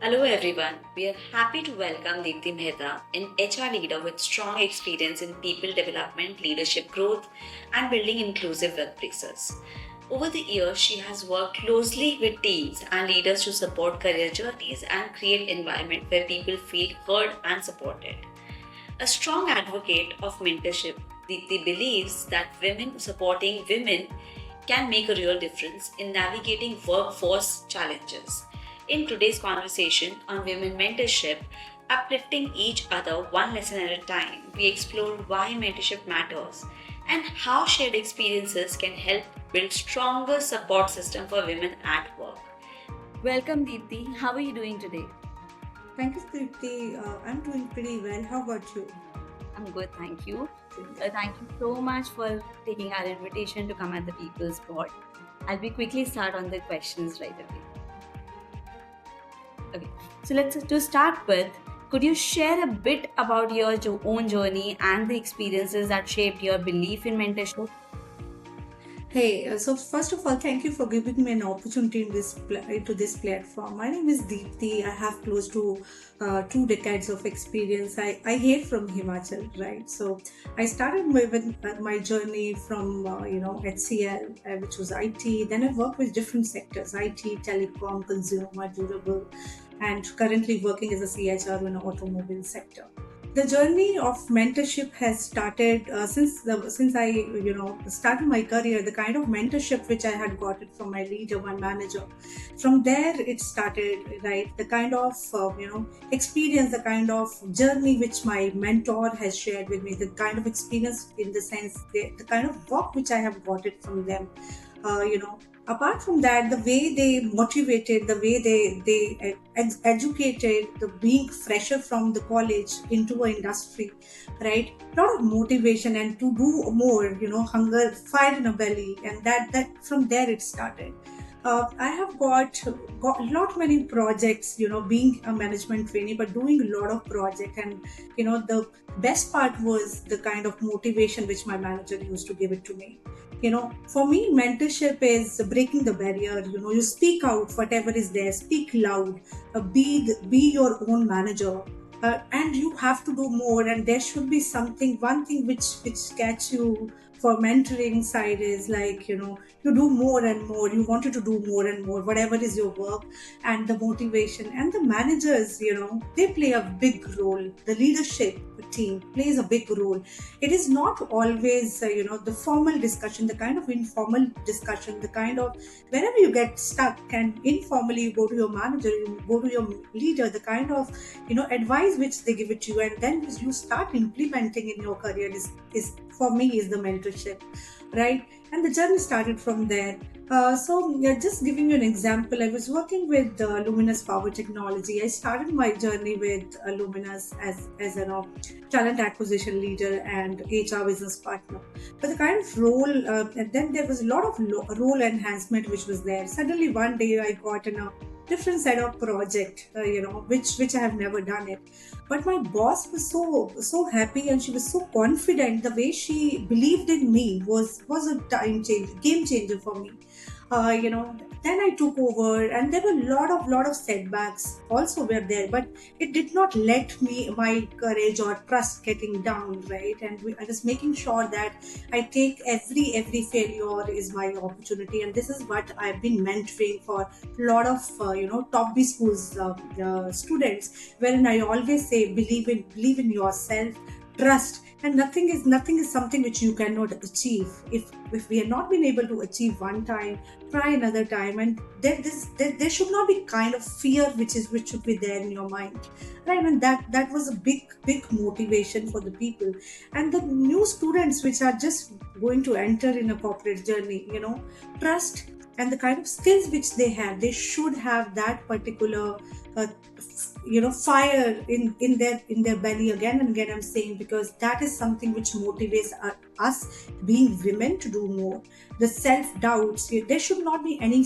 Hello everyone. We are happy to welcome Deepti Mehta, an HR leader with strong experience in people development, leadership growth, and building inclusive workplaces. Over the years, she has worked closely with teams and leaders to support career journeys and create environment where people feel heard and supported. A strong advocate of mentorship, Deepti believes that women supporting women can make a real difference in navigating workforce challenges. In today's conversation on women mentorship, uplifting each other one lesson at a time, we explore why mentorship matters and how shared experiences can help build stronger support system for women at work. Welcome Deepti. How are you doing today? Thank you, Tripti. I'm doing pretty well. How about you? I'm good, thank you. Thank you so much for taking our invitation to come at the People's Pod. I'll be quickly start on the questions right away. Okay, so let's to start with. Could you share a bit about your own journey and the experiences that shaped your belief in mentorship? Hey, so first of all, thank you for giving me an opportunity to this platform. My name is Deepti. I have close to 2 decades of experience. I hail from Himachal, right? So I started my journey from HCL, which was IT. Then I worked with different sectors: IT, telecom, consumer, durable, and currently working as a CHR in the automobile sector. The journey of mentorship has started since I started my career. The kind of mentorship which I had got it from my leader, my manager, from there it started, right? The kind of experience, the kind of journey which my mentor has shared with me, the kind of experience in the sense, the kind of work which I have got it from them. Apart from that, the way they motivated, the way they educated, the being fresher from the college into an industry, right? A lot of motivation and to do more, hunger, fire in a belly, and that from there it started. I have got lot many projects, being a management trainee, but doing a lot of project. And the best part was the kind of motivation which my manager used to give it to me. For me, mentorship is breaking the barrier. You speak out whatever is there, speak loud, be your own manager. And you have to do more, and there should be something, one thing which catch you for mentoring side is like, you do more and more, you wanted to do more and more, whatever is your work. And the motivation and the managers, they play a big role. The leadership team plays a big role. It is not always the formal discussion, the kind of informal discussion, the kind of wherever you get stuck and informally you go to your manager, you go to your leader, the kind of advice which they give it to you, and then you start implementing in your career is for me is the mentorship, right? And the journey started from there. So yeah, just giving you an example, I was working with Luminous Power Technology. I started my journey with Luminous as a talent acquisition leader and HR business partner. But the kind of role, and then there was a lot of role enhancement which was there. Suddenly one day I got in a different set of project, which I have never done it. But my boss was so happy, and she was so confident. The way she believed in me was a game changer for me. Then I took over, and there were a lot of setbacks also were there, but it did not let me my courage or trust getting down, right? And I was making sure that I take every failure is my opportunity, and this is what I've been mentoring for a lot of top B schools students, wherein I always say believe in yourself, trust, and nothing is something which you cannot achieve. If we have not been able to achieve one time, try another time. And there should not be kind of fear which should be there in your mind, right? And that was a big motivation for the people and the new students which are just going to enter in a corporate journey. Trust and the kind of skills which they should have that particular uh, fire in their belly. Again and again I'm saying, because that is something which motivates us being women to do more. The self doubts, there should not be any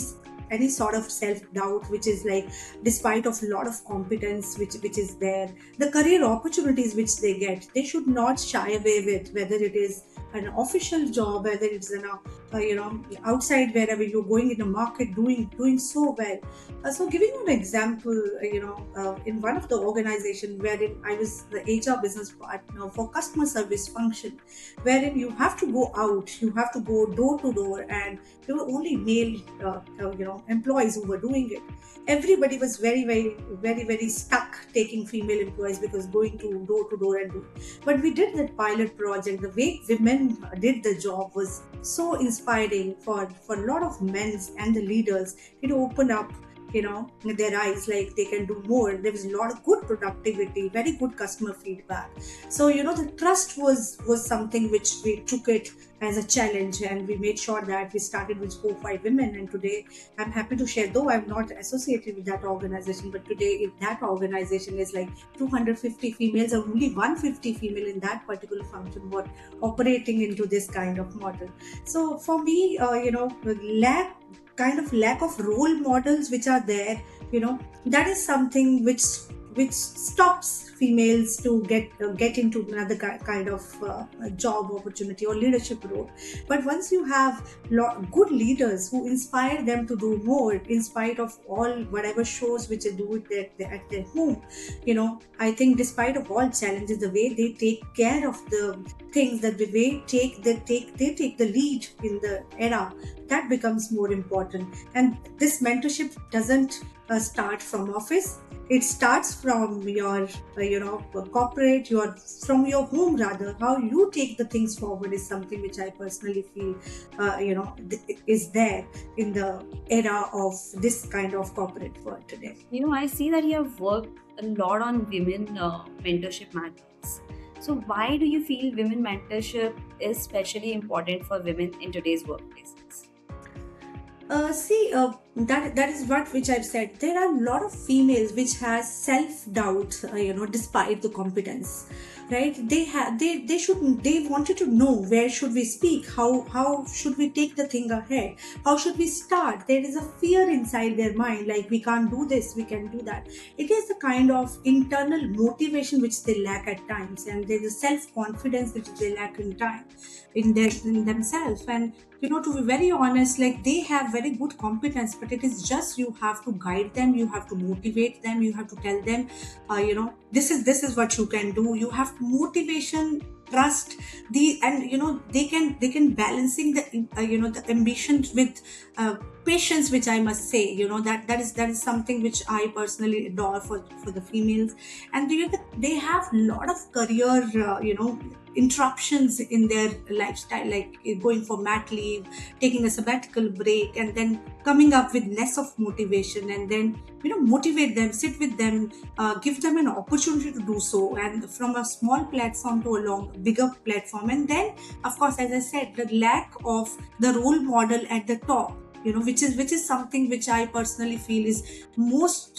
sort of self doubt which is like, despite of a lot of competence which is there, the career opportunities which they get, they should not shy away with, whether it is an official job, whether it's an outside, wherever you're going in the market doing so well. So giving you an example, in one of the organization wherein I was the HR business partner for customer service function, wherein you have to go out, you have to go door to door, and there were only male, employees who were doing it. Everybody was very stuck taking female employees because going to door and do. But we did that pilot project. The way women did the job was so inspiring for a lot of men and the leaders. It opened up their eyes, like they can do more. There was a lot of good productivity, very good customer feedback. So the trust was something which we took it as a challenge, and we made sure that we started with 4 5 women. And today I'm happy to share, though I'm not associated with that organization, but today if that organization is like 250 females or only 150 female in that particular function were operating into this kind of model. So for me, lack of role models which are there, that is something which stops females to get into another kind of job opportunity or leadership role. But once you have good leaders who inspire them to do more in spite of all whatever shows which they do at their home, I think despite of all challenges, the way they take care of the things, that the way they take the lead in the era, that becomes more important. And this mentorship doesn't start from office. It starts from your corporate, from your home rather. How you take the things forward is something which I personally feel is there in the era of this kind of corporate world today. I see that you have worked a lot on women mentorship matters. So why do you feel women mentorship is especially important for women in today's workplaces? That is what which I've said. There are a lot of females which has self doubt, despite the competence, right? They wanted to know where should we speak, how should we take the thing ahead, how should we start. There is a fear inside their mind, like we can't do this, we can do that. It is the kind of internal motivation which they lack at times, and there is self confidence which they lack in themselves. And to be very honest, like they have very good competence, but it is just you have to guide them, you have to motivate them, you have to tell them, this is what you can do. You have motivation, trust, they can balancing the the ambition with patience, which I must say, that is something which I personally adore for the females. And they have a lot of career interruptions in their lifestyle, like going for mat leave, taking a sabbatical break, and then coming up with less of motivation, and then motivate them, sit with them, give them an opportunity to do so, and from a small platform to a bigger platform. And then of course, as I said, the lack of the role model at the top, which is something which I personally feel is most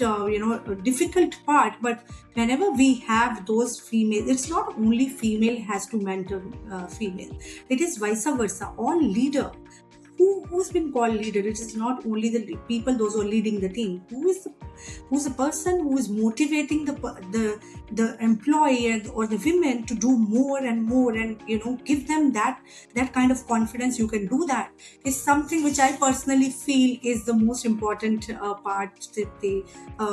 difficult part. But whenever we have those females, it's not only female has to mentor female, it is vice versa. All leader who's been called leader, it is not only the people those who are leading the team, who's the person who is motivating the employee or the women to do more and more, and give them that kind of confidence. You can do that is something which I personally feel is the most important part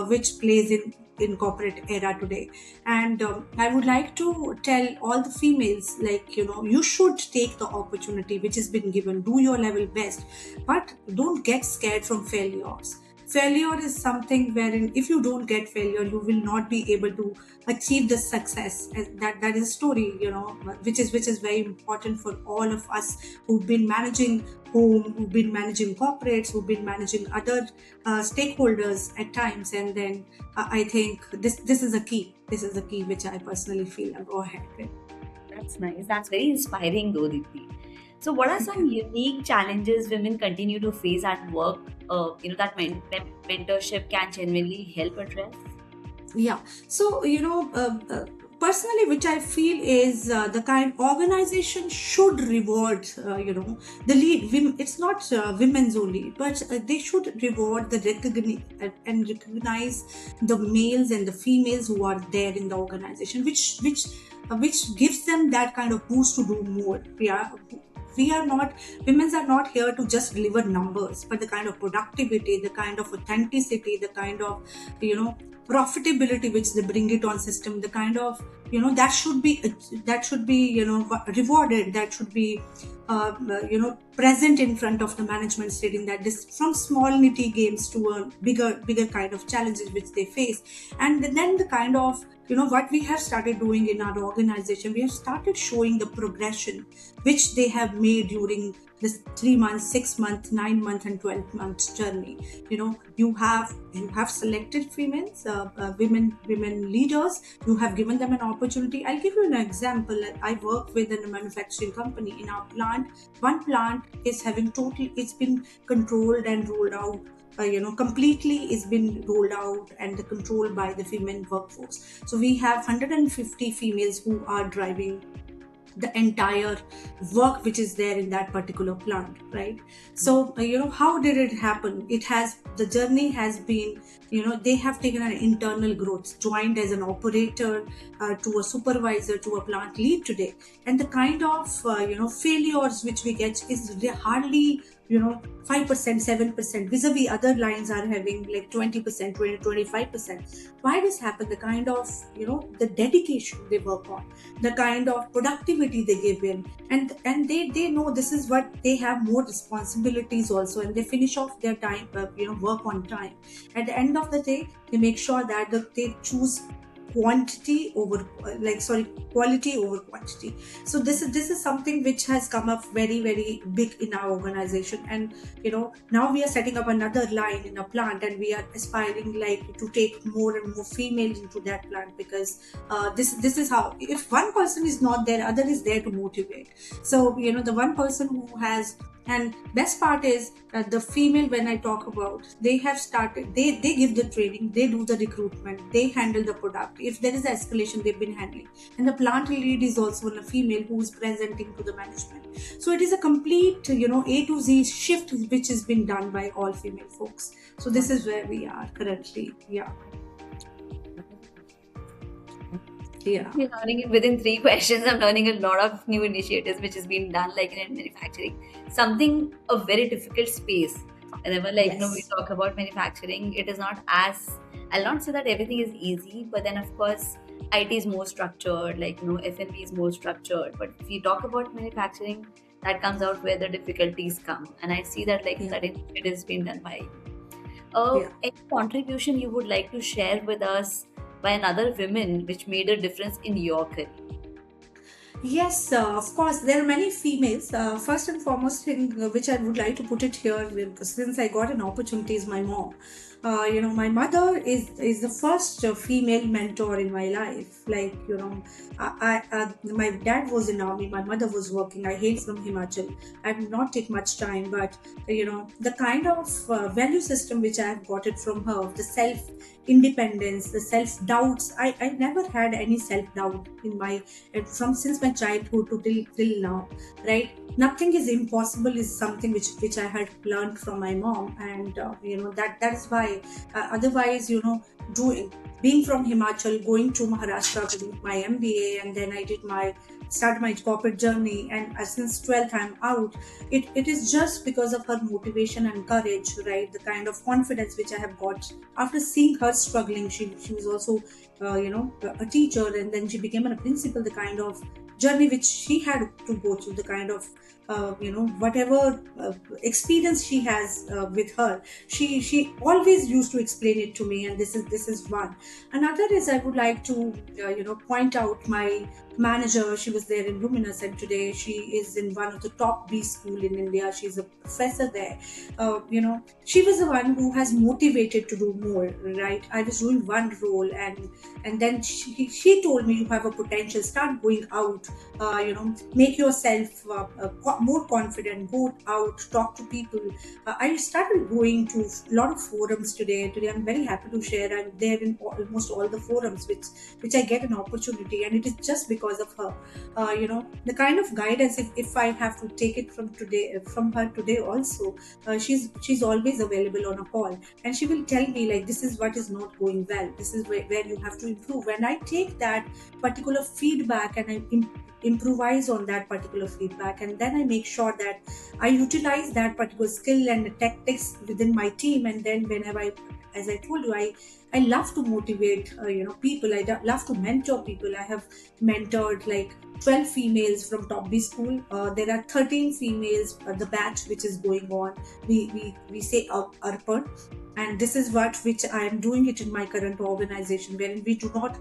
which plays in corporate era today. And I would like to tell all the females, like you should take the opportunity which has been given, do your level best, but don't get scared from failures. Failure is something wherein if you don't get failure, you will not be able to achieve the success. And that is a story, which is very important for all of us who've been managing home, who've been managing corporates, who've been managing other stakeholders at times. And then I think this is a key. This is a key which I personally feel I'll go ahead with. That's nice. That's very inspiring, though, Deepti. So, what are some unique challenges women continue to face at work? That mentorship can genuinely help address. Yeah. So personally, which I feel is the kind organization should reward the lead. It's not women's only, but they should reward the recognize the males and the females who are there in the organization, which gives them that kind of boost to do more. Yeah. women are not here to just deliver numbers, but the kind of productivity, the kind of authenticity, the kind of, profitability which they bring it on system, the kind of, that should be rewarded, that should be present in front of the management, stating that this, from small nitty games to a bigger kind of challenges which they face. And then the kind of, what we have started doing in our organization, we have started showing the progression which they have made during this 3 months, 6 months, 9 months, and 12 months journey. You have selected women leaders. You have given them an opportunity. I'll give you an example. I work with a manufacturing company. In our plant, one plant is having it's been controlled and rolled out, completely is been rolled out and controlled by the female workforce. So we have 150 females who are driving the entire work which is there in that particular plant, right? So how did it happen? The journey has been, they have taken an internal growth, joined as an operator, to a supervisor, to a plant lead today. And the kind of failures which we get is hardly 5%, 7%, vis-a-vis other lines are having like 20%, 25%. Why this happen? The kind of, the dedication they work on, the kind of productivity they give in, and they know this is what they have, more responsibilities also, and they finish off their time, work on time. At the end of the day, they make sure that they choose quality over quantity. So this is something which has come up very, very big in our organization. And now we are setting up another line in a plant, and we are aspiring like to take more and more females into that plant, because this is how, if one person is not there, other is there to motivate. So the one person who has. And best part is the female, when I talk about, they have started, they give the training, they do the recruitment, they handle the product. If there is escalation, they've been handling. And the plant lead is also a female who is presenting to the management. So it is a complete, A to Z shift which has been done by all female folks. So this is where we are currently. Yeah. You're learning it within 3 questions. I'm learning a lot of new initiatives which has been done like in manufacturing. Something a very difficult space. Whenever we talk about manufacturing, it is not as, I'll not say that everything is easy, but then of course IT is more structured, F&B is more structured. But if we talk about manufacturing, that comes out where the difficulties come. And I see that certain it has been done by you. Any contribution you would like to share with us by another women which made a difference in your career? Yes, of course, there are many females. First and foremost thing which I would like to put it here, since I got an opportunity, is my mom. My mother is the first female mentor in my life. My dad was in army, my mother was working. I hail from Himachal. I did not take much time, but the kind of value system which I have got it from her, the self independence, the self doubts. I never had any self doubt in since my childhood to till now, right? Nothing is impossible is something which I had learned from my mom, and that is why otherwise being from Himachal, going to Maharashtra to do my MBA, and then I started my corporate journey, and since 12th I'm out. It is just because of her motivation and courage, right? The kind of confidence which I have got after seeing her struggling. She was also a teacher, and then she became a principal. The kind of journey which she had to go through, the kind of whatever experience she has with her, she always used to explain it to me, and this is one. Another is, I would like to point out my manager. She was there in Luminous, and today she is in one of the top B school in India. She's a professor there. She was the one who has motivated to do more, right? I was doing one role, and then she told me, you have a potential, start going out, make yourself more confident, go out, talk to people. I started going to a lot of forums today. I'm very happy to share I'm there in almost all the forums which I get an opportunity, and it is just because of her. The kind of guidance, if I have to take it from her today also, she's always available on a call, and she will tell me this is what is not going well, this is where you have to improve. When I take that particular feedback and I improvise on that particular feedback, and then I make sure that I utilize that particular skill and the tactics within my team. And then whenever as I told you, I love to motivate people. Love to mentor people. I have mentored like 12 females from Top B School. There are 13 females, the batch which is going on. We say Arpan, and this is which I am doing it in my current organization, wherein we do not.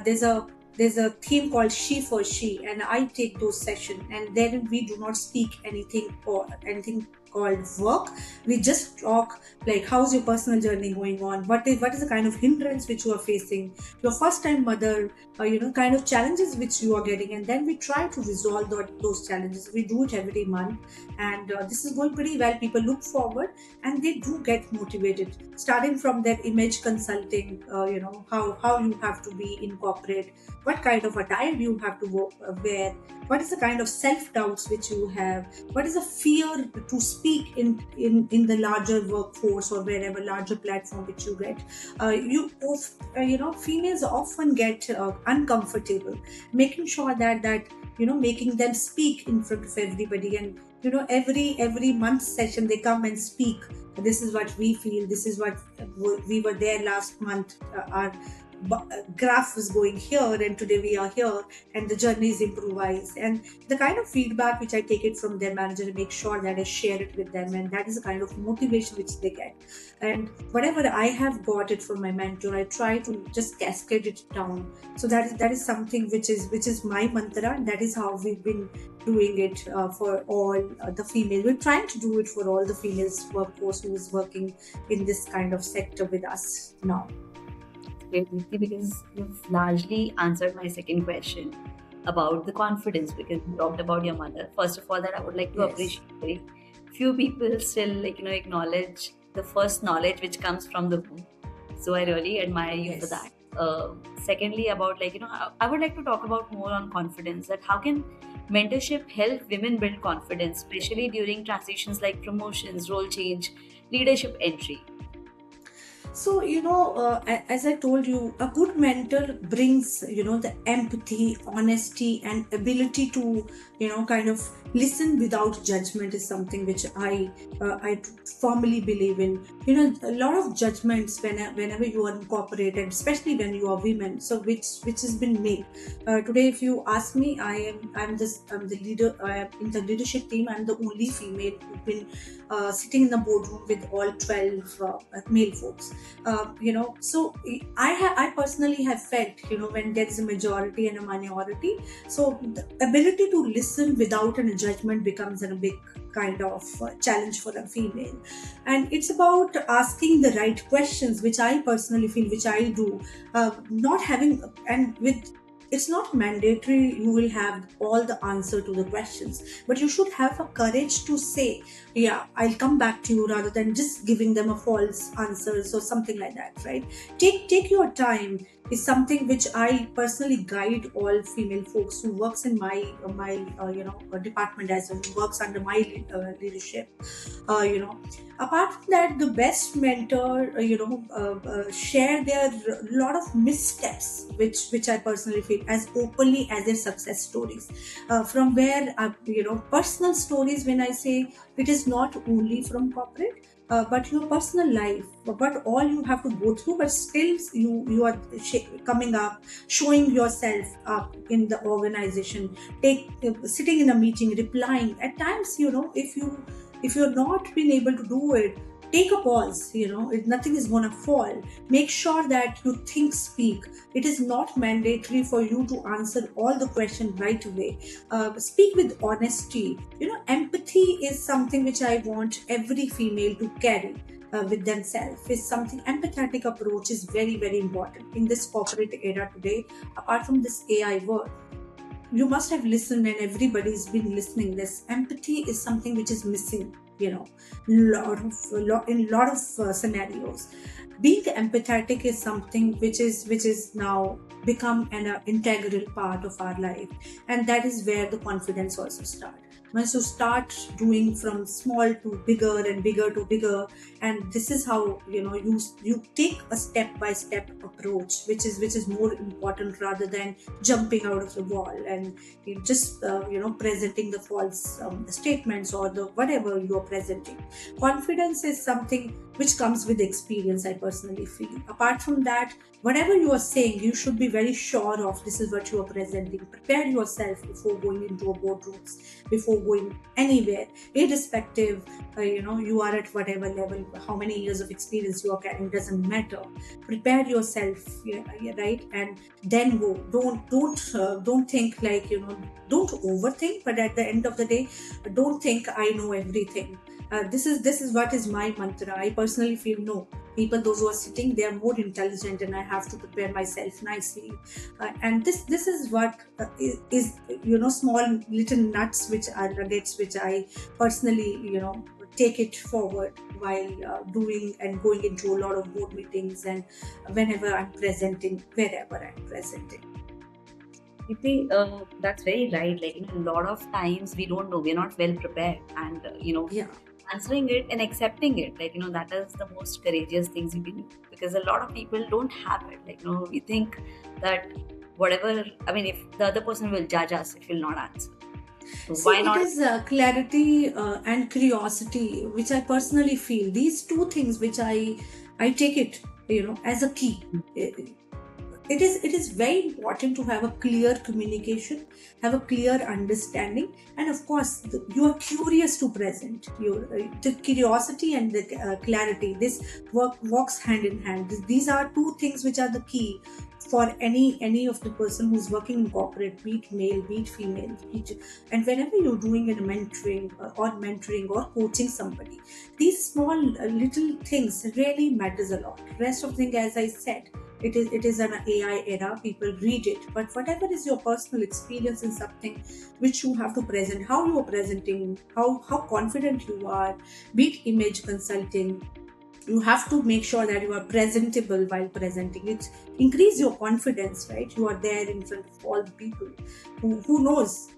There's a theme called She for She, and I take those sessions, and then we do not speak anything called work. We just talk like, how's your personal journey going on, what is the kind of hindrance which you are facing, your first time mother, kind of challenges which you are getting, and then we try to resolve those challenges. We do it every month, and this is going pretty well. People look forward and they do get motivated, starting from their image consulting, how you have to be in corporate, what kind of attire you have to wear, what is the kind of self-doubts which you have, what is the fear to speak in the larger workforce or wherever larger platform which you get. Females often get uncomfortable, making sure that making them speak in front of everybody. And every month session they come and speak, this is what we feel, this is what we were there last month, our graph was going here and today we are here, and the journey is improvised. And the kind of feedback which I take it from their manager to make sure that I share it with them, and that is the kind of motivation which they get. And whatever I have got it from my mentor, I try to just cascade it down. So that is something which is my mantra, and that is how we've been doing it for all the females. We're trying to do it for all the females workforce who is working in this kind of sector with us now. Great, Deepti, because you've largely answered my second question about the confidence, because you talked about your mother. First of all, that I would like to Yes. appreciate. Few people still acknowledge the first knowledge which comes from the womb. So I really admire you for Yes. that. Secondly, about I would like to talk about more on confidence. That how can mentorship help women build confidence, especially during transitions like promotions, role change, leadership entry. So, as I told you, a good mentor brings, the empathy, honesty, and ability to, kind of listen without judgment is something which I firmly believe in. A lot of judgments whenever you are incorporated, especially when you are women, so which has been made. Today, if you ask me, I'm the leader in the leadership team. I'm the only female who's been sitting in the boardroom with all 12 male folks. So I personally have felt, when there is a majority and a minority, so the ability to listen without any judgment becomes a big kind of challenge for a female. And it's about asking the right questions, which I personally feel, which I do, not having, and with, it's not mandatory you will have all the answer to the questions, but you should have a courage to say, yeah, I'll come back to you, rather than just giving them a false answers or something like that, right? Take your time is something which I personally guide all female folks who works in my department, as well, who works under my leadership. Apart from that, the best mentor share their lot of missteps, which I personally feel as openly as their success stories, from where personal stories. When I say, it is not only from corporate, but your personal life, but all you have to go through, but still you are coming up, showing yourself up in the organization, sitting in a meeting, replying at times, if you're not being able to do it, take a pause. Nothing is gonna fall. Make sure that you speak. It is not mandatory for you to answer all the questions right away. Speak with honesty. Empathy is something which I want every female to carry with themselves. Is something, empathetic approach is very, very important in this corporate era today. Apart from this AI world, you must have listened, and everybody's been listening. This empathy is something which is missing, in lot of scenarios. Being empathetic is something which is now become an integral part of our life, and that is where the confidence also starts. Once you start doing from small to bigger and bigger to bigger, and this is how you take a step by step approach, which is more important rather than jumping out of the wall and you just presenting the false statements or the whatever you are presenting. Confidence is something which comes with experience, I personally feel. Apart from that, whatever you are saying, you should be very sure of this is what you are presenting. Prepare yourself before going into a boardrooms, before going anywhere, irrespective you are at whatever level, how many years of experience you are carrying, doesn't matter. Prepare yourself, yeah, yeah, right, and then go. Don't think like don't overthink, but at the end of the day, don't think I know everything. This is what is my mantra. I personally feel no. People, those who are sitting, they are more intelligent, and I have to prepare myself nicely. And this is what is small little nuts, which are nuggets, which I personally take it forward while doing and going into a lot of board meetings and whenever I'm presenting, wherever I'm presenting. That's very right. Like, a lot of times we don't know, we're not well prepared, and Yeah. answering it and accepting it, like, that is the most courageous things you can do, because a lot of people don't have it. Like, we think that whatever, I mean, if the other person will judge us if we'll not answer, so See, why it not? is clarity and curiosity, which I personally feel. These two things, which I take it, as a key. It is very important to have a clear communication, have a clear understanding, and of course you are curious to present your the curiosity and the clarity. This walks hand in hand. These are two things which are the key for any of the person who's working in corporate, be it male, be it female, and whenever you're doing a mentoring or coaching somebody, these small little things really matters a lot. Rest of thing, as I said, it is an AI era. People read it, but whatever is your personal experience in something which you have to present, how you are presenting, how confident you are, be it image consulting, you have to make sure that you are presentable while presenting. It increase your confidence, right? You are there in front of all the people who knows,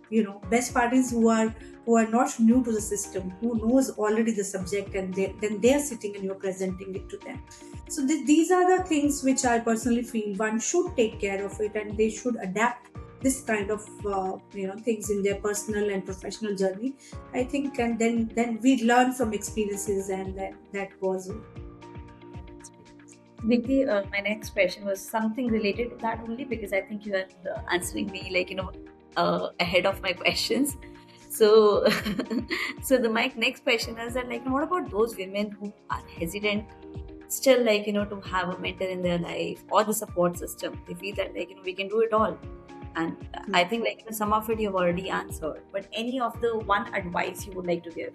best part is who are not new to the system, who knows already the subject, and then they're sitting and you're presenting it to them. So these are the things which I personally feel one should take care of it, and they should adapt this kind of things in their personal and professional journey, I think. And then we learn from experiences, and then that goes. Vicky, my next question was something related to that only, because I think you are answering me, like, ahead of my questions. So, so my next question is that, like, what about those women who are hesitant still, like, to have a mentor in their life or the support system? They feel that, like, we can do it all. And I think, like, some of it you've already answered, but any of the one advice you would like to give?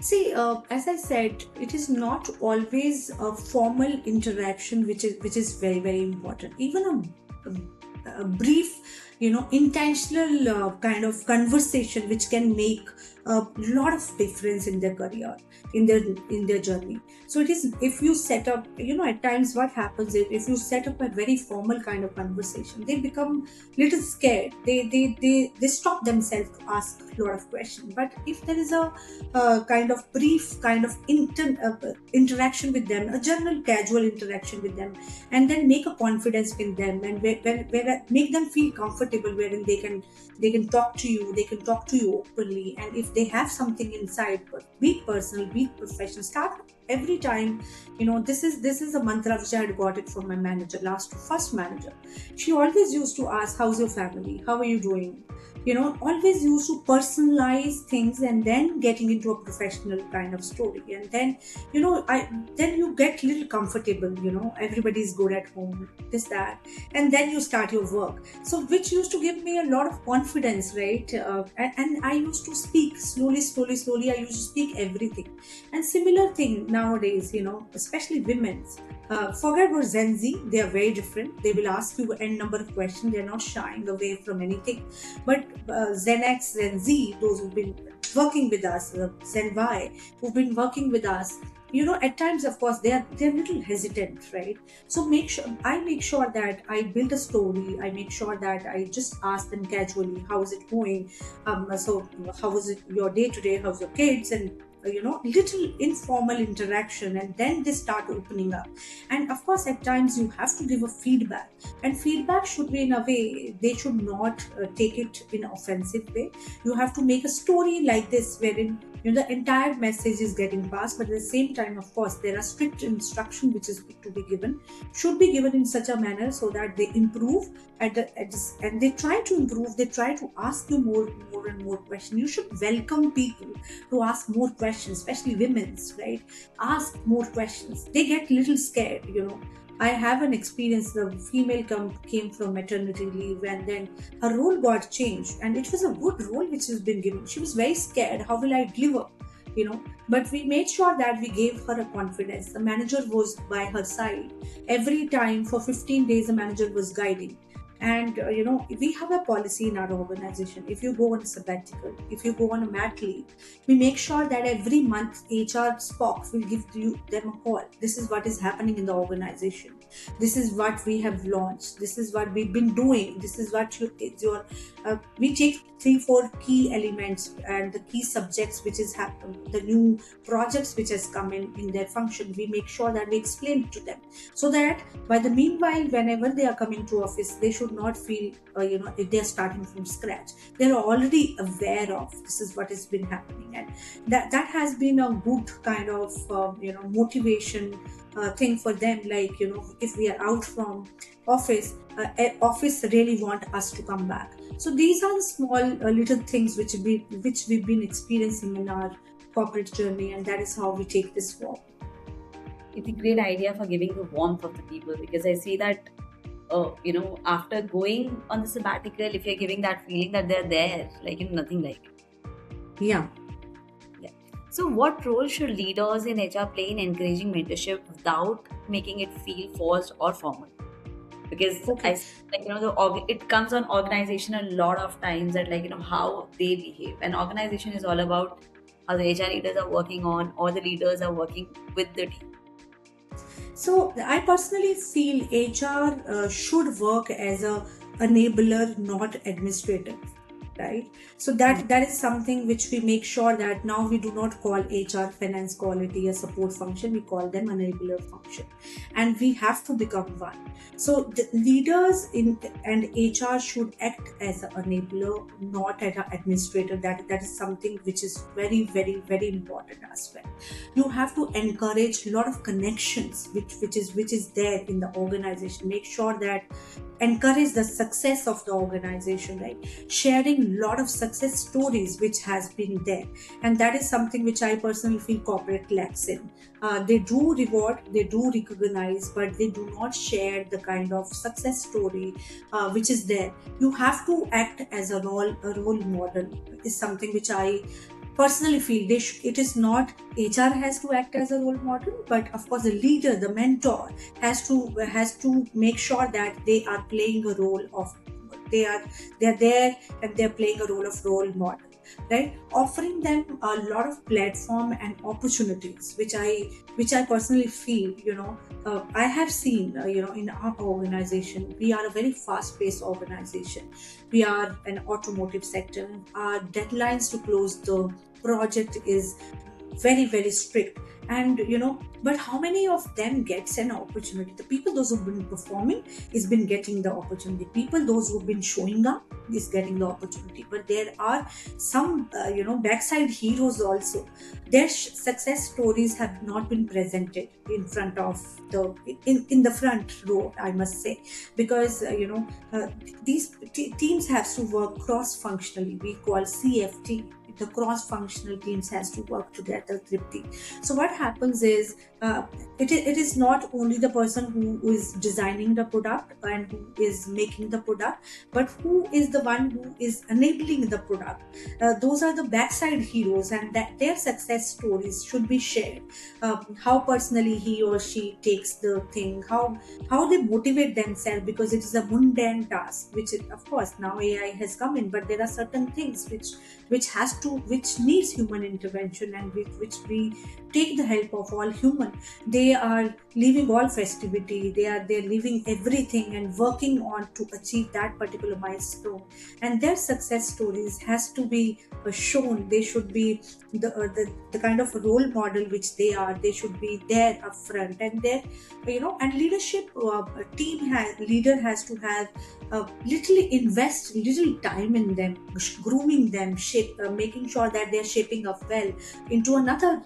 See, as I said, it is not always a formal interaction which is very very important. Even a brief, intentional kind of conversation which can make a lot of difference in their career, in their journey. So it is, if you set up, at times what happens is, if you set up a very formal kind of conversation, they become little scared. They stop themselves to ask a lot of questions. But if there is a kind of brief kind of interaction with them, a general casual interaction with them, and then make a confidence in them, and where make them feel comfortable, wherein they can talk to you, they can talk to you openly. And if they have something inside, be it personal, be it professional, start every time. This is a mantra which I had got it from my manager, first manager. She always used to ask, how's your family, how are you doing? Always used to personalize things, and then getting into a professional kind of story. And then I then you get little comfortable. Everybody's good at home, this that, and then you start your work. So which used to give me a lot of confidence, right? And I used to speak slowly. I used to speak everything. And similar thing nowadays, especially women. Forget about Gen Z, they are very different. They will ask you n number of questions. They're not shying away from anything. But Gen X, Gen Z, those who've been working with us, Gen Y, who've been working with us, at times, of course, they're a little hesitant, right? So make sure that I build a story. I make sure that I just ask them casually, how is it going? So how is it your day to day? How's your kids? And little informal interaction, and then they start opening up. And of course, at times you have to give a feedback, and feedback should be in a way they should not take it in offensive way. You have to make a story like this wherein the entire message is getting passed, but at the same time, of course, there are strict instruction which is to be given, should be given in such a manner so that they improve and they try to improve. They try to ask you more and more questions. You should welcome people to ask more questions, especially women's, right? Ask more questions. They get little scared. I have an experience. The female came from maternity leave, and then her role got changed, and it was a good role which has been given. She was very scared. How will I deliver? But we made sure that we gave her a confidence. The manager was by her side every time. For 15 days the manager was guiding. And we have a policy in our organization. If you go on a sabbatical, if you go on a mat leave, we make sure that every month HR spock will give them a call. This is what is happening in the organization. This is what we have launched. This is what we've been doing. This is what we take 3-4 key elements and the key subjects which is happening, the new projects which has come in their function. We make sure that we explain it to them, so that by the meanwhile, whenever they are coming to office, they should not feel if they are starting from scratch. They are already aware of this is what has been happening, and that has been a good kind of motivation thing for them. Like if we are out from office, office really want us to come back. So these are the small little things which we've been experiencing in our corporate journey, and that is how we take this forward. It's a great idea for giving the warmth of the people, because I see that after going on the sabbatical, if you're giving that feeling that they're there, nothing like it. Yeah. So what role should leaders in HR play in encouraging mentorship without making it feel forced or formal? Because Okay. it comes on organization a lot of times, that how they behave. And organization is all about how the HR leaders are working on, or the leaders are working with the team. So I personally feel HR should work as a enabler, not administrator, right? So that is something which we make sure that now we do not call HR finance quality a support function. We call them enabler function, and we have to become one. So the leaders and HR should act as an enabler, not as an administrator. That is something which is very, very, very important as well. You have to encourage a lot of connections which is there in the organization. Make sure that encourage the success of the organization, right? Sharing a lot of success stories which has been there, and that is something which I personally feel corporate lacks in. They do reward, they do recognize, but they do not share the kind of success story which is there. You have to act as a role model, is something which I personally feel it is not HR has to act as a role model, but of course the leader, the mentor has to make sure that they are playing a role of they're there, and they're playing a role of role model, right? Offering them a lot of platform and opportunities, which I personally feel, I have seen, in our organization, we are a very fast-paced organization. We are an automotive sector. Our deadlines to close the project is very, very strict. And but how many of them gets an opportunity? The people, those who've been performing, is been getting the opportunity. People, those who've been showing up, is getting the opportunity. But there are some backside heroes also. Their success stories have not been presented in front of in the front row, I must say, because these teams have to work cross functionally. We call CFT. The cross-functional teams has to work together, Tripti. So what happens is it is not only the person who is designing the product and who is making the product, but who is the one who is enabling the product. Those are the backside heroes, and that their success stories should be shared. How personally he or she takes the thing, how they motivate themselves, because it is a mundane task, which is, of course, now AI has come in, but there are certain things which has to which needs human intervention, and which we take the help of all human. They are leaving all festivity, they're leaving everything and working on to achieve that particular milestone, and their success stories has to be shown. They should be the kind of role model which they are. They should be there upfront, and their, and leadership leader has to have literally invest little time in them, grooming them, making sure that they're shaping up well into another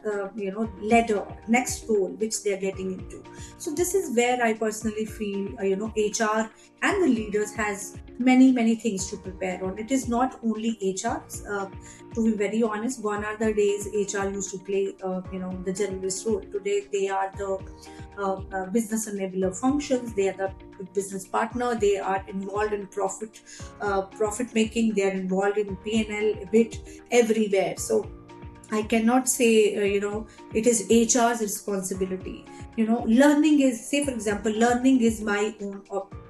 ladder, next role which they're getting into. So this is where I personally feel HR and the leaders has many things to prepare on. It is not only HR. To be very honest, gone are the days HR used to play the generalist role. Today they are the business enabler functions. They are the business partner. They are involved in profit making. They are involved in P&L a bit everywhere. So I cannot say it is HR's responsibility. Learning is, say for example, learning is my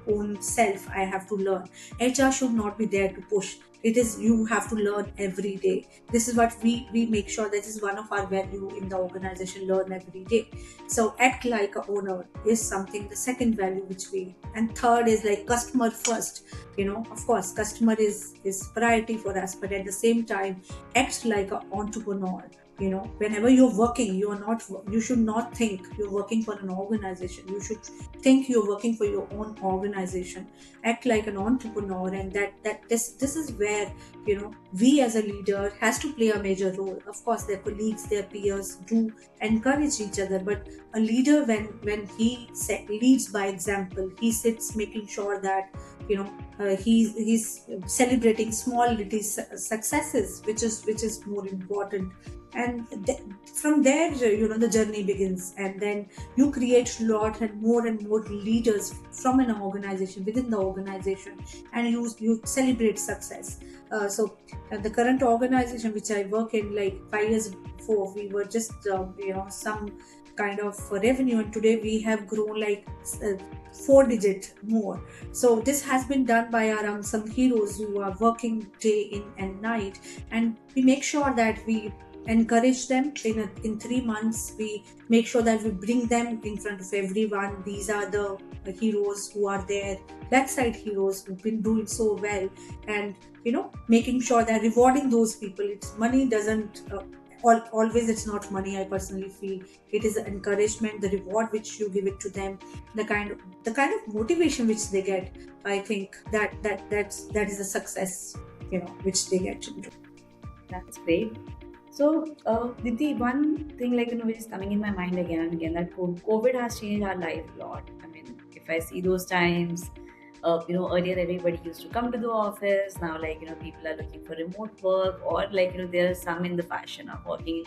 own self. I have to learn. HR should not be there to push. It is, you have to learn every day. This is what we make sure, that is one of our value in the organization, learn every day. So act like a owner is something, the second value which we, and third is like customer first. Of course customer is priority for us, but at the same time act like an entrepreneur. Whenever you're working, you should not think you're working for an organization. You should think you're working for your own organization. Act like an entrepreneur, and this is where we as a leader has to play a major role. Of course their colleagues, their peers do encourage each other, but a leader, when he leads by example, he sits making sure that he's celebrating small little successes, which is more important. And from there the journey begins, and then you create lot and more leaders from an organization, within the organization, and you celebrate success. So the current organization which I work in, like 5 years before, we were just some kind of revenue, and today we have grown like 4 digit more. So this has been done by our unsung heroes who are working day in and night, and we make sure that we encourage them. In 3 months we make sure that we bring them in front of everyone. These are the heroes who are there, backside heroes who've been doing so well, and making sure that rewarding those people. It's money doesn't always, it's not money. I personally feel it is the encouragement, the reward which you give it to them, the kind of motivation which they get. I think that is the success which they get into. That's great. So, Diti, one thing which is coming in my mind again and again, that COVID has changed our life a lot. I mean, if I see those times, earlier everybody used to come to the office. Now, people are looking for remote work, or there are some in the fashion of working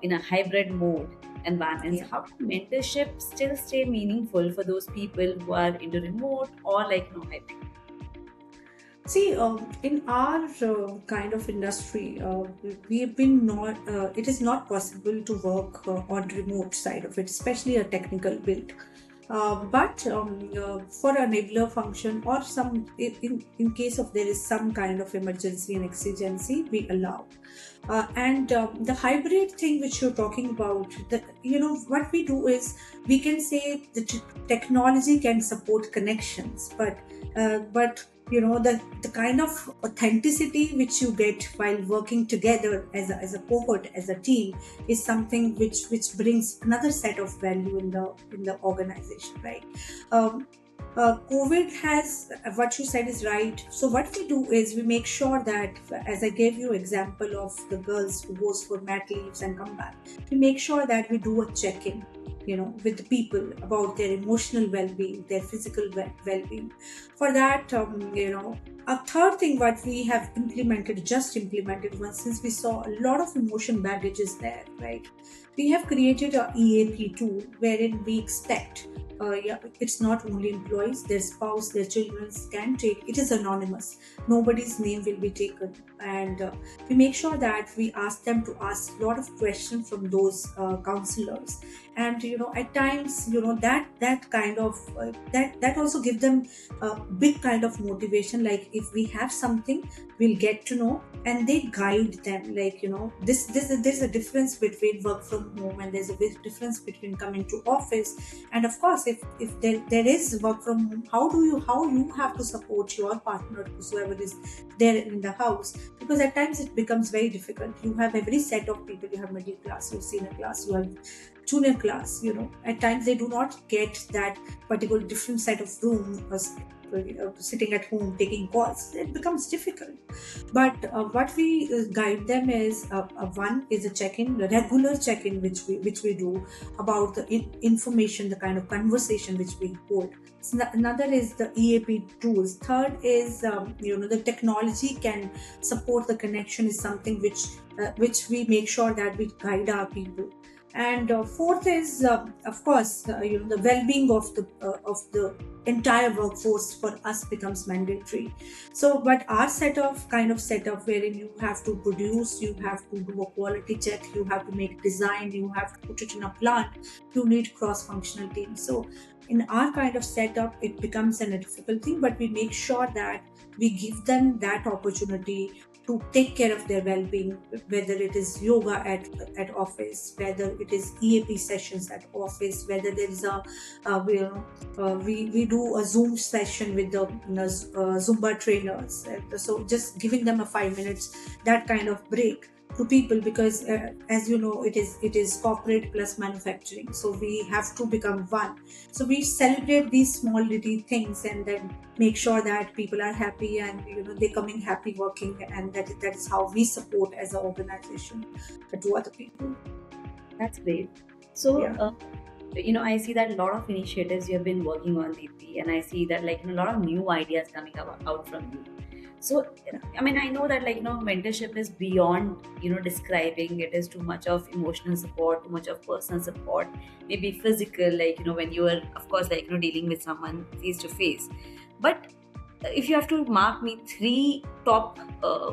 in a hybrid mode environments. Yeah. How can mentorship still stay meaningful for those people who are into remote or hybrid? See, in our kind of industry, we have been not. It is not possible to work on remote side of it, especially a technical build. But for enabler function, or some in case of there is some kind of emergency and exigency, we allow. And the hybrid thing which you're talking about, what we do is, we can say the technology can support connections, but the kind of authenticity which you get while working together as a cohort, as a team, is something which brings another set of value in the organization, right? COVID has, what you said is right. So what we do is, we make sure that, as I gave you example of the girls who goes for mat leaves and come back, we make sure that we do a check-in with the people about their emotional well-being, their physical well-being. For that, a third thing what we have just implemented once, since we saw a lot of emotion baggages there, right? We have created a EAP tool wherein we expect, it's not only employees, their spouse, their children can take. It is anonymous. Nobody's name will be taken. and we make sure that we ask them to ask a lot of questions from those counselors. And at times, that kind of that also give them a big kind of motivation, like if we have something, we'll get to know, and they guide them, like this there's a difference between work from home, and there's a big difference between coming to office. And of course, if there is work from home, how you have to support your partner, whoever is there in the house, because at times it becomes very difficult. You have every set of people. You have middle class, you have senior class, you have junior class. At times they do not get that particular different set of room, sitting at home taking calls. It becomes difficult. But what we guide them is, one is a check-in, a regular check-in, which we do about the information, the kind of conversation which we hold. Another is the EAP tools. Third is the technology can support the connection, is something which we make sure that we guide our people. And fourth is, of course, the well-being of the entire workforce for us becomes mandatory. So, but our setup wherein you have to produce, you have to do a quality check, you have to make design, you have to put it in a plant, you need cross-functional teams. So, in our kind of setup, it becomes a difficult thing, but we make sure that we give them that opportunity to take care of their well-being, whether it is yoga at office, whether it is EAP sessions at office, whether there is we do a Zoom session with the Zumba trainers. So just giving them a 5 minutes, that kind of break to people, because as you know, it is corporate plus manufacturing, so we have to become one. So we celebrate these small little things, and then make sure that people are happy, and they coming happy working, and that is how we support as an organization to other people. That's great. So, Yeah. I see that a lot of initiatives you have been working on, Deepti, and I see that a lot of new ideas coming out from you. So, I mean, I know that mentorship is beyond describing. It is too much of emotional support, too much of personal support, maybe physical, when you are, of course, dealing with someone face to face. But if you have to mark me three top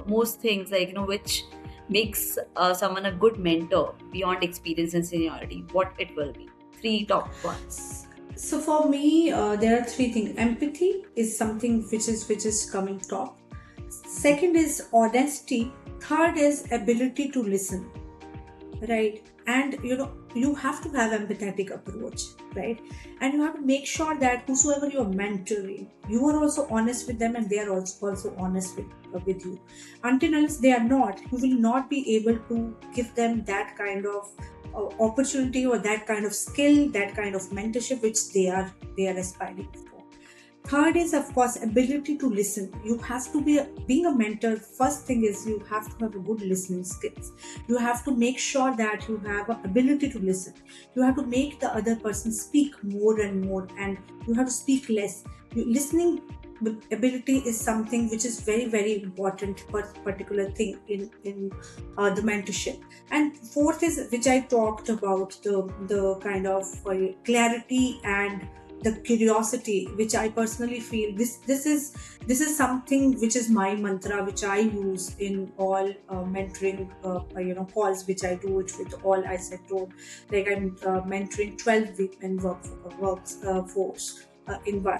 most things, which makes someone a good mentor beyond experience and seniority, what it will be? Three top ones. So for me, there are three things. Empathy is something which is coming top. Second is honesty. Third is ability to listen, right? And you have to have empathetic approach, right? And you have to make sure that whosoever you're mentoring, you are also honest with them, and they are also honest with you. Until unless they are not, you will not be able to give them that kind of opportunity, or that kind of skill, that kind of mentorship which they are aspiring for. Third is, of course, ability to listen. You have to being a mentor. First thing is, you have to have a good listening skills. You have to make sure that you have an ability to listen. You have to make the other person speak more and more, and you have to speak less. Listening ability is something which is very, very important, particular thing in the mentorship. And fourth is, which I talked about, the kind of clarity and the curiosity, which I personally feel this is something which is my mantra, which I use in all mentoring calls which I do it with all. I said to, like, I'm mentoring 12 women workforce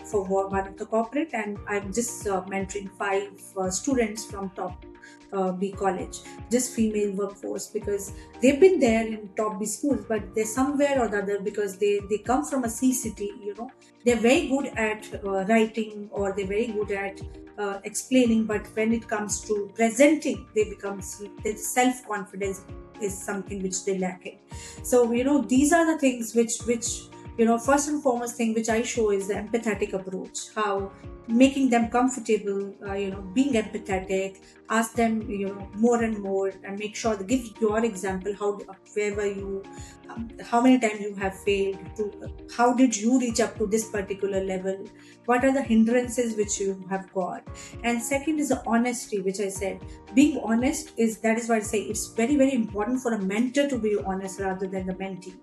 for one of the corporate, and I'm just mentoring 5 students from top B college, just female workforce, because they've been there in top B schools, but they're somewhere or the other, because they come from a C city. They're very good at writing, or they're very good at explaining, but when it comes to presenting, their self-confidence is something which they lack in. So these are the things which first and foremost thing which I show is the empathetic approach. How making them comfortable, being empathetic, ask them, more and more, and make sure to give your example, wherever you, how many times you have failed, how did you reach up to this particular level, what are the hindrances which you have got. And second is the honesty, which I said, being honest that is why I say it's very, very important for a mentor to be honest rather than the mentee.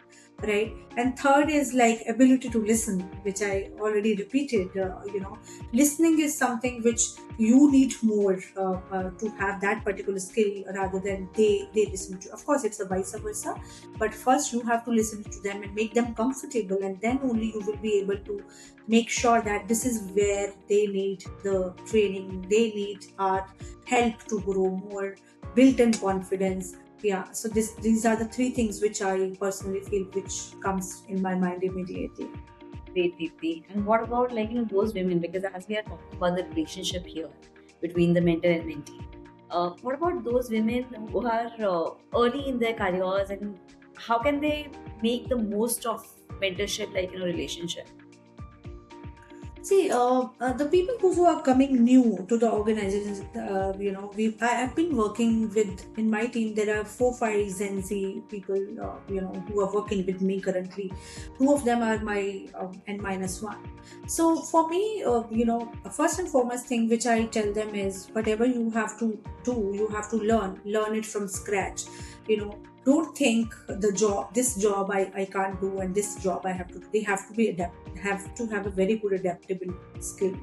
right? And third is like ability to listen, which I already repeated. Listening is something which you need more to have that particular skill rather than they listen to. Of course, it's a vice versa, but first you have to listen to them and make them comfortable, and then only you will be able to make sure that this is where they need the training, they need our help to grow more, built in confidence. Yeah, so these are the three things which I personally feel which comes in my mind immediately. Great, Deepti. And what about those women? Because as we are talking about the relationship here between the mentor and mentee, what about those women who are early in their careers, and how can they make the most of mentorship, relationship? See, the people who are coming new to the organizations, I've been working with, in my team, there are 4, 5 Gen Z people, who are working with me currently. 2 of them are my N-1. So for me, first and foremost thing which I tell them is whatever you have to do, you have to learn it from scratch. Don't think this job I can't do and this job I have to do. They have to have to have a very good adaptability skill.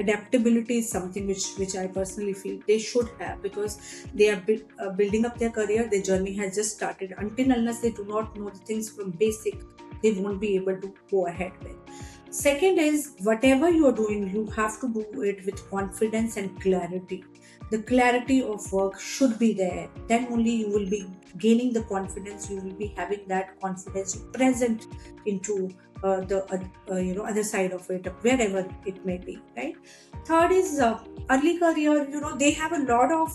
Adaptability is something which I personally feel they should have, because they are building up their career. Their journey has just started. Until unless they do not know the things from basic, they won't be able to go ahead with. Second is whatever you are doing, you have to do it with confidence and clarity. The clarity of work should be there. Then only you will be gaining the confidence. You will be having that confidence present into the other side of it, wherever it may be. Right. Third is early career. They have a lot of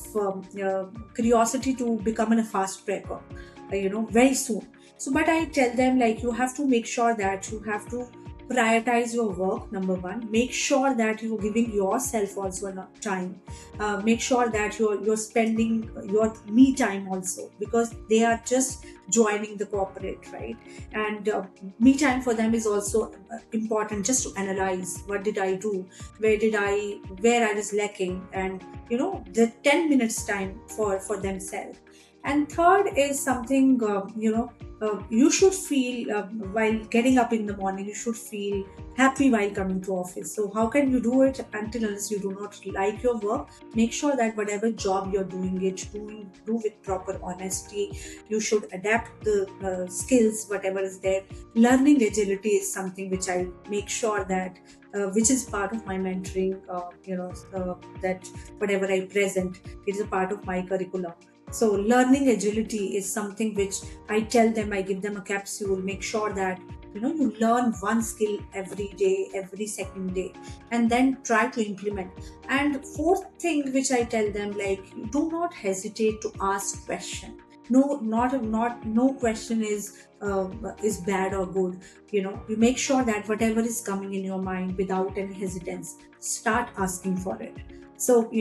curiosity to become a fast breaker. Very soon. So, but I tell them like you have to make sure that you have to prioritize your work. Number one, make sure that you're giving yourself also enough time. Make sure that you're spending your me time also, because they are just joining the corporate, right? And me time for them is also important, just to analyze what did I do, where I was lacking, and the 10 minutes time for themselves. And third is something, you should feel while getting up in the morning, you should feel happy while coming to office. So how can you do it until unless you do not like your work? Make sure that whatever job you're doing it, do with proper honesty. You should adapt the skills, whatever is there. Learning agility is something which I make sure that which is part of my mentoring, that whatever I present, it is a part of my curriculum. So learning agility is something which I tell them, I give them a capsule, make sure that you learn one skill every day, every second day, and then try to implement. And fourth thing which I tell them, like, do not hesitate to ask question. No question is bad or good. You make sure that whatever is coming in your mind, without any hesitance, start asking for it. So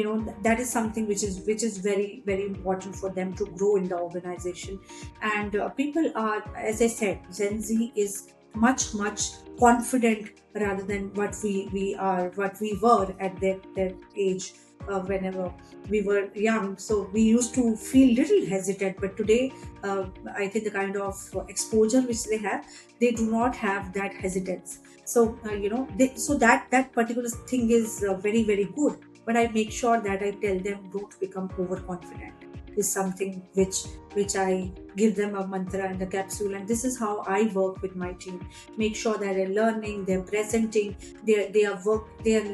that is something which is very very important for them to grow in the organization. And people are, as I said, Gen Z is much confident rather than what we were at their age, whenever we were young. So we used to feel little hesitant, but today I think the kind of exposure which they have, they do not have that hesitance. So so that particular thing is very very good. But I make sure that I tell them, don't become overconfident. Is something which I give them a mantra and a capsule, and this is how I work with my team. Make sure that they're learning, they're presenting, they are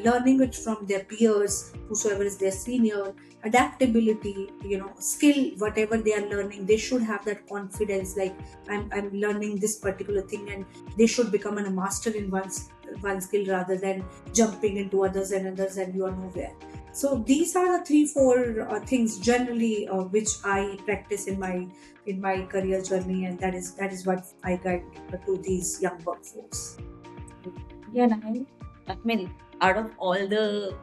learning it from their peers, whosoever is their senior. Adaptability, skill, whatever they are learning, they should have that confidence. Like I'm learning this particular thing, and they should become a master in one skill rather than jumping into others and others, and you are nowhere. So these are the 3 4 things generally which I practice in my career journey, and that is what I guide to these young workforce. Yeah, and I mean, out of all the,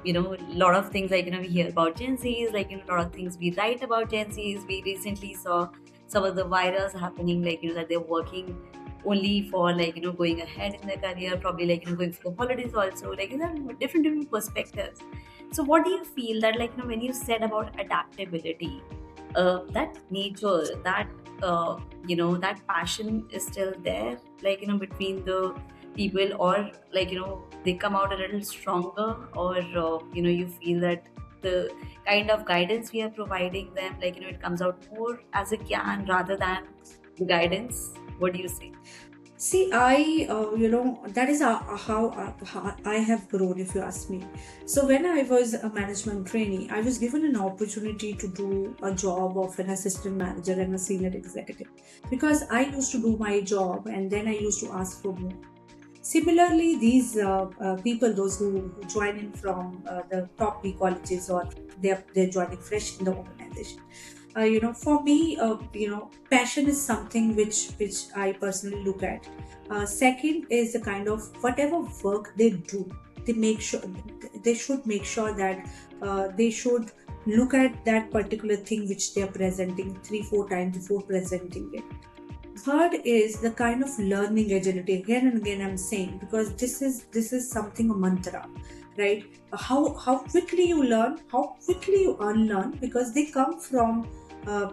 lot of things we hear about Gen Zs, a lot of things we write about Gen Zs. We recently saw some of the virals happening, that they're working only for going ahead in their career, probably going for the holidays also, different perspectives. So what do you feel that when you said about adaptability, that nature, that that passion is still there, like between the people, or like they come out a little stronger, or you feel that the kind of guidance we are providing them, like it comes out more as a can rather than the guidance. What do you say? See, that is how I have grown, if you ask me. So, when I was a management trainee, I was given an opportunity to do a job of an assistant manager and a senior executive because I used to do my job and then I used to ask for more. Similarly, these people, those who join in from the top B colleges or they're joining fresh in the organization, for me, passion is something which I personally look at. Second is the kind of whatever work they do, they should make sure that they should look at that particular thing which they are presenting 3-4 times before presenting it. Third is the kind of learning agility. Again and again, I'm saying because this is something a mantra, right? How quickly you learn, how quickly you unlearn, because they come from the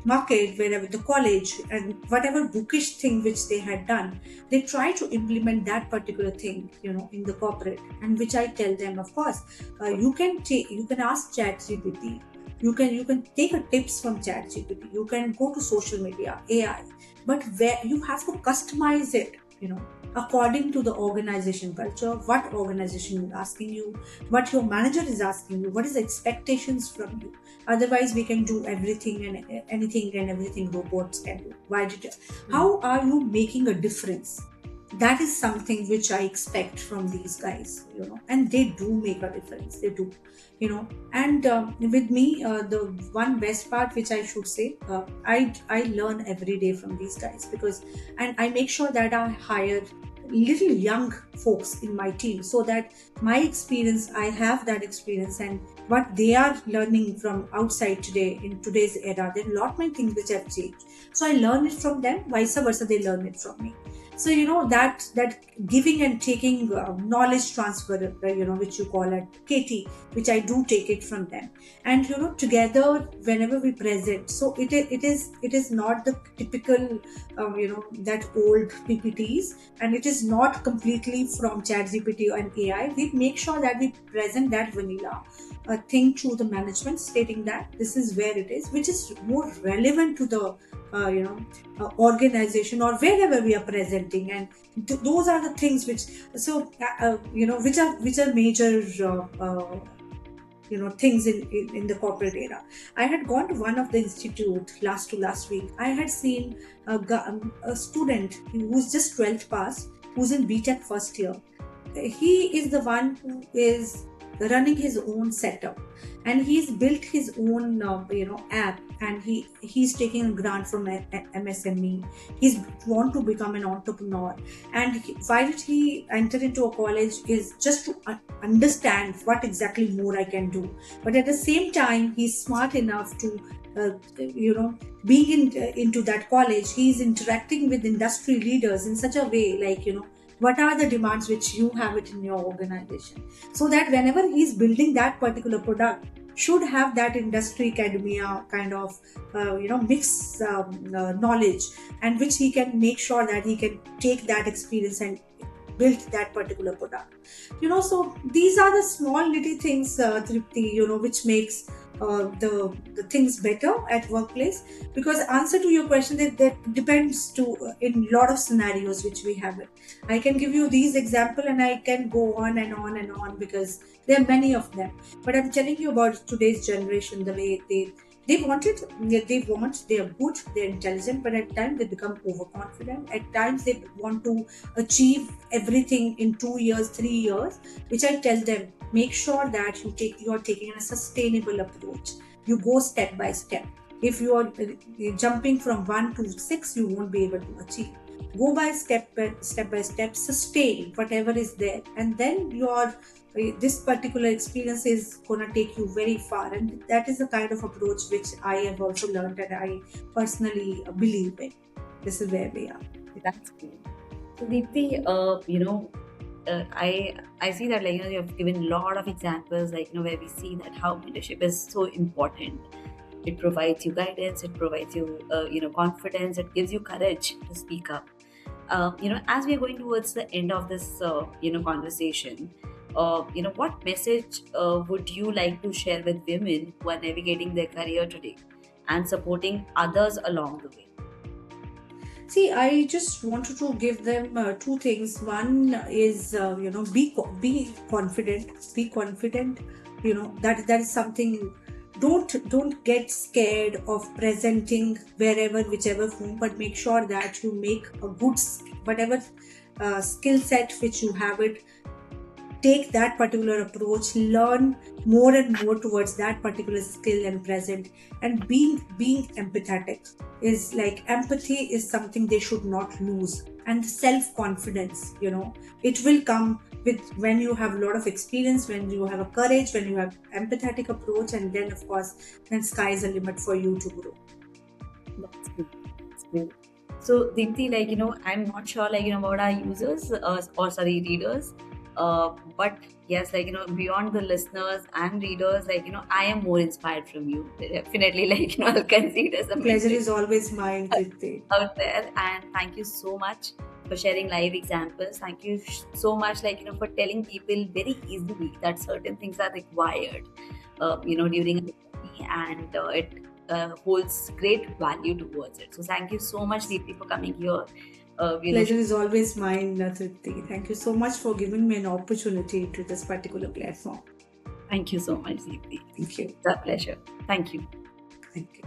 market, wherever the college and whatever bookish thing which they had done, they try to implement that particular thing, in the corporate. And which I tell them, of course, you can ask ChatGPT, you can take a tips from ChatGPT, you can go to social media, AI, but where you have to customize it, according to the organization culture, what organization is asking you, what your manager is asking you, what is the expectations from you. Otherwise, we can do everything and anything and everything robots can do. How are you making a difference? That is something which I expect from these guys, and they do make a difference. They do, And with me, the one best part, which I should say, I learn every day from these guys and I make sure that I hire little young folks in my team so that my experience, I have that experience, and what they are learning from outside today in today's era, there are a lot many things which have changed. So I learn it from them, vice versa, they learn it from me. So that giving and taking knowledge transfer, which you call it KT, which I do take it from them, and together whenever we present. So it is not the typical that old PPTs, and it is not completely from ChatGPT and AI. We make sure that we present that vanilla thing to the management, stating that this is where it is, which is more relevant to the organization or wherever we are presenting, and those are the things which which are major things in the corporate era. I had gone to one of the institute last week. I had seen a student who's just 12th pass, who's in BTech first year. He is the one who is running his own setup, and he's built his own app, and he's taking a grant from MSME. He's want to become an entrepreneur, and why did he enter into a college is just to understand what exactly more I can do. But at the same time, he's smart enough to being into that college, he's interacting with industry leaders in such a way, like what are the demands which you have it in your organization, so that whenever he's building that particular product, should have that industry academia kind of mix knowledge, and which he can make sure that he can take that experience and build that particular product. So these are the small little things, Tripti, which makes the things better at workplace. Because answer to your question, that depends to in lot of scenarios which we have it. I can give you these example and I can go on and on and on, because there are many of them. But I'm telling you about today's generation, the way they want it, they are good, they're intelligent, but at times they become overconfident. At times they want to achieve everything in 2 years, 3 years, which I tell them, make sure that you are taking a sustainable approach. You go step by step. If you are jumping from 1 to 6, you won't be able to achieve. Go by step by step, sustain whatever is there, and then this particular experience is gonna take you very far. And that is the kind of approach which I have also learned, and I personally believe in. This is where we are. That's cool. So Deepti, I see that you have given a lot of examples where we see that how leadership is so important. it provides you guidance, it provides you confidence, it gives you courage to speak up. As we are going towards the end of this conversation, what message would you like to share with women who are navigating their career today and supporting others along the way? See, I just wanted to give them two things. One is, be confident. Be confident. That is something. Don't get scared of presenting wherever, whichever form, but make sure that you make a good whatever skill set which you have it. Take that particular approach, learn more and more towards that particular skill and present. And being empathetic is like, empathy is something they should not lose. And self-confidence, it will come with when you have a lot of experience, when you have a courage, when you have empathetic approach, and then of course, then sky is the limit for you to grow. That's good. That's good. So Deepthi, I'm not sure about our users readers. But yes, beyond the listeners and readers, I am more inspired from you. Definitely, I'll consider some Pleasure is always mine, Tripti. out there. And thank you so much for sharing live examples. Thank you so much, for telling people very easily that certain things are required, during a journey, and it holds great value towards it. So thank you so much, Deepthi, for coming here. Pleasure is always mine, Tripti. Thank you so much for giving me an opportunity to this particular platform. Thank you so much, Deepthi. Thank you. It's a pleasure. Thank you. Thank you.